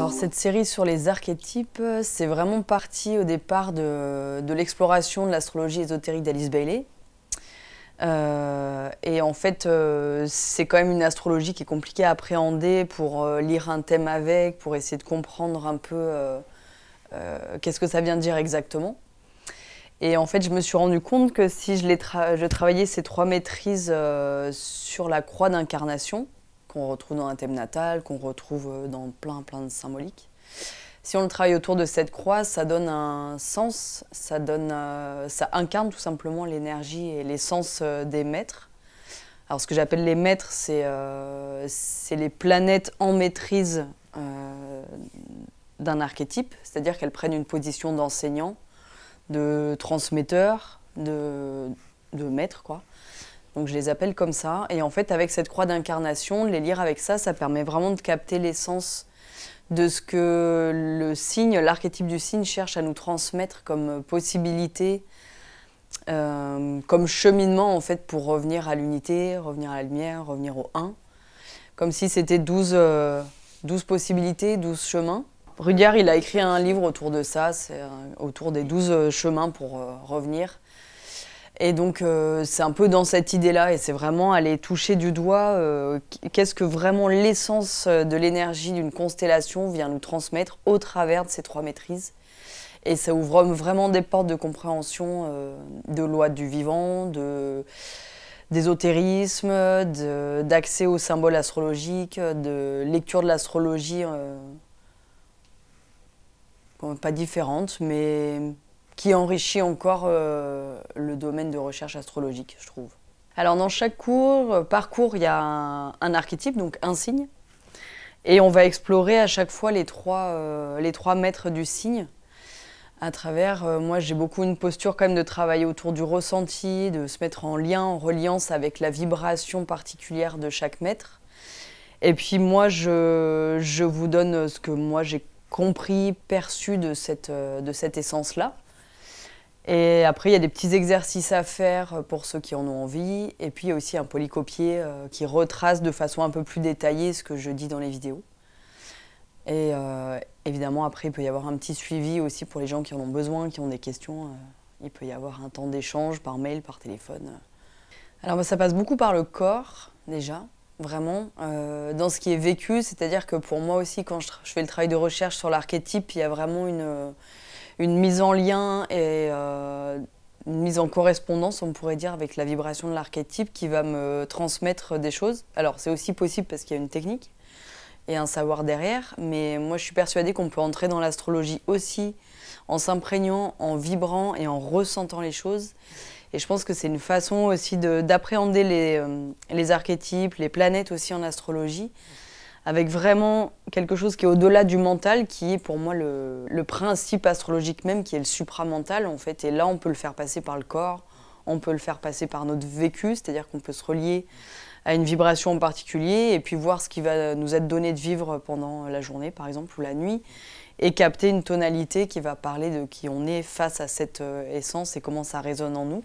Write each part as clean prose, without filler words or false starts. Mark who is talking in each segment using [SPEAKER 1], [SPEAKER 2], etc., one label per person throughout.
[SPEAKER 1] Alors cette série sur les archétypes, c'est vraiment parti au départ de l'exploration de l'astrologie ésotérique d'Alice Bailey. Et en fait, c'est quand même une astrologie qui est compliquée à appréhender pour lire un thème avec, pour essayer de comprendre un peu qu'est-ce que ça vient dire exactement. Et en fait, je me suis rendu compte que si je travaillais ces trois maîtrises sur la croix d'incarnation, qu'on retrouve dans un thème natal, qu'on retrouve dans plein de symboliques. Si on le travaille autour de cette croix, ça donne un sens, ça incarne tout simplement l'énergie et l'essence des maîtres. Alors ce que j'appelle les maîtres, c'est les planètes en maîtrise d'un archétype, c'est-à-dire qu'elles prennent une position d'enseignant, de transmetteur, de maître, quoi. Donc je les appelle comme ça. Et en fait, avec cette croix d'incarnation, les lire avec ça, ça permet vraiment de capter l'essence de ce que le signe, l'archétype du signe cherche à nous transmettre comme possibilité, comme cheminement en fait pour revenir à l'unité, revenir à la lumière, revenir au 1. Comme si c'était 12 possibilités, 12 chemins. Rudyard, il a écrit un livre autour de ça, c'est autour des 12 chemins pour revenir. Et donc c'est un peu dans cette idée-là, et c'est vraiment aller toucher du doigt qu'est-ce que vraiment l'essence de l'énergie d'une constellation vient nous transmettre au travers de ces trois maîtrises. Et ça ouvre vraiment des portes de compréhension de lois du vivant, d'ésotérisme, d'accès aux symboles astrologiques, de lecture de l'astrologie, pas différente, mais qui enrichit encore le domaine de recherche astrologique, je trouve. Alors dans chaque parcours, il y a un archétype, donc un signe, et on va explorer à chaque fois les trois maîtres du signe. À travers, moi j'ai beaucoup une posture quand même de travailler autour du ressenti, de se mettre en lien, en reliance avec la vibration particulière de chaque maître. Et puis moi je vous donne ce que moi j'ai compris, perçu de cette essence-là. Et après, il y a des petits exercices à faire pour ceux qui en ont envie. Et puis, il y a aussi un polycopier qui retrace de façon un peu plus détaillée ce que je dis dans les vidéos. Et évidemment, après, il peut y avoir un petit suivi aussi pour les gens qui en ont besoin, qui ont des questions. Il peut y avoir un temps d'échange par mail, par téléphone. Alors, ça passe beaucoup par le corps, déjà, vraiment. Dans ce qui est vécu, c'est-à-dire que pour moi aussi, quand je fais le travail de recherche sur l'archétype, il y a vraiment une mise en lien et une mise en correspondance, on pourrait dire, avec la vibration de l'archétype qui va me transmettre des choses. Alors c'est aussi possible parce qu'il y a une technique et un savoir derrière, mais moi je suis persuadée qu'on peut entrer dans l'astrologie aussi en s'imprégnant, en vibrant et en ressentant les choses. Et je pense que c'est une façon aussi d'appréhender les archétypes, les planètes aussi en astrologie, avec vraiment quelque chose qui est au-delà du mental, qui est pour moi le principe astrologique même, qui est le supramental en fait. Et là, on peut le faire passer par le corps, on peut le faire passer par notre vécu, c'est-à-dire qu'on peut se relier à une vibration en particulier et puis voir ce qui va nous être donné de vivre pendant la journée, par exemple, ou la nuit, et capter une tonalité qui va parler de qui on est face à cette essence et comment ça résonne en nous.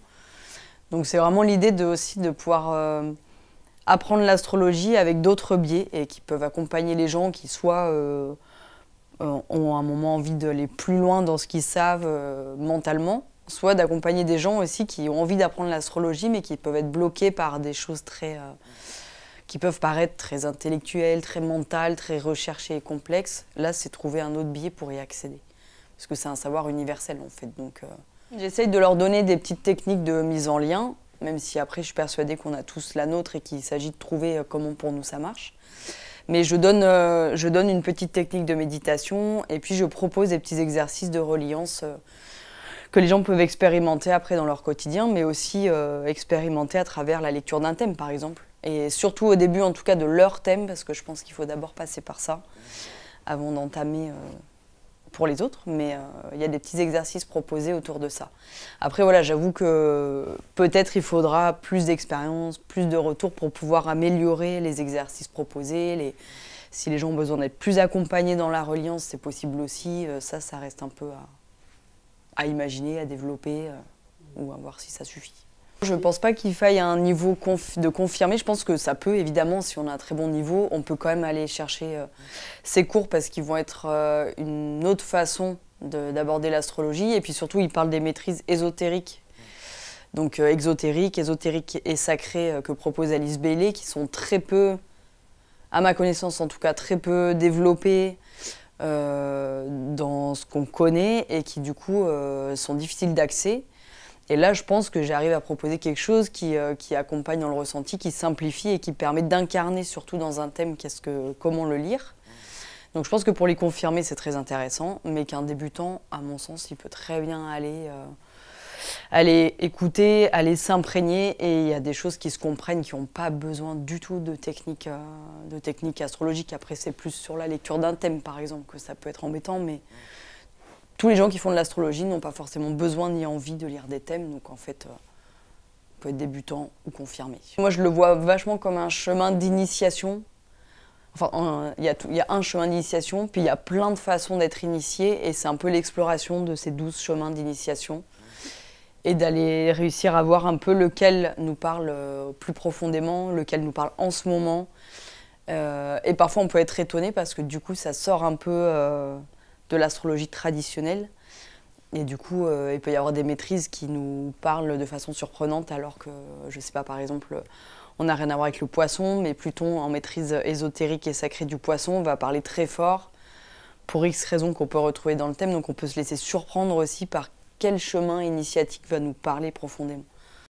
[SPEAKER 1] Donc c'est vraiment l'idée aussi de pouvoir apprendre l'astrologie avec d'autres biais et qui peuvent accompagner les gens qui soit ont un moment envie d'aller plus loin dans ce qu'ils savent mentalement, soit d'accompagner des gens aussi qui ont envie d'apprendre l'astrologie mais qui peuvent être bloqués par des choses qui peuvent paraître très intellectuelles, très mentales, très recherchées et complexes. Là, c'est trouver un autre biais pour y accéder. Parce que c'est un savoir universel en fait. Donc, j'essaye de leur donner des petites techniques de mise en lien, même si après je suis persuadée qu'on a tous la nôtre et qu'il s'agit de trouver comment pour nous ça marche. Mais je donne une petite technique de méditation et puis je propose des petits exercices de reliance que les gens peuvent expérimenter après dans leur quotidien, mais aussi expérimenter à travers la lecture d'un thème par exemple. Et surtout au début en tout cas de leur thème, parce que je pense qu'il faut d'abord passer par ça avant d'entamer pour les autres, mais il y a des petits exercices proposés autour de ça. Après voilà, j'avoue que peut-être il faudra plus d'expérience, plus de retours pour pouvoir améliorer les exercices proposés. Si les gens ont besoin d'être plus accompagnés dans la reliance, c'est possible aussi. Ça reste un peu à imaginer, à développer ou à voir si ça suffit. Je ne pense pas qu'il faille un niveau de confirmé. Je pense que ça peut, évidemment, si on a un très bon niveau, on peut quand même aller chercher ces cours parce qu'ils vont être une autre façon d'aborder l'astrologie. Et puis surtout, ils parlent des maîtrises ésotériques. Donc exotérique et sacré que propose Alice Bailey, qui sont très peu, à ma connaissance en tout cas, très peu développées dans ce qu'on connaît et qui du coup sont difficiles d'accès. Et là, je pense que j'arrive à proposer quelque chose qui accompagne dans le ressenti, qui simplifie et qui permet d'incarner surtout dans un thème comment le lire. Donc je pense que pour les confirmer, c'est très intéressant, mais qu'un débutant, à mon sens, il peut très bien aller écouter, aller s'imprégner, et il y a des choses qui se comprennent, qui n'ont pas besoin du tout de technique astrologique. Après, c'est plus sur la lecture d'un thème, par exemple, que ça peut être embêtant, mais tous les gens qui font de l'astrologie n'ont pas forcément besoin ni envie de lire des thèmes, donc en fait, on peut être débutant ou confirmé. Moi, je le vois vachement comme un chemin d'initiation. Enfin, il y a un chemin d'initiation, puis il y a plein de façons d'être initié, et c'est un peu l'exploration de ces 12 chemins d'initiation, et d'aller réussir à voir un peu lequel nous parle plus profondément, lequel nous parle en ce moment. Et parfois, on peut être étonné parce que du coup, ça sort un peu de l'astrologie traditionnelle. Et du coup, il peut y avoir des maîtrises qui nous parlent de façon surprenante, alors que, je sais pas, par exemple, on n'a rien à voir avec le poisson, mais Pluton, en maîtrise ésotérique et sacrée du poisson, va parler très fort pour X raisons qu'on peut retrouver dans le thème. Donc on peut se laisser surprendre aussi par quel chemin initiatique va nous parler profondément.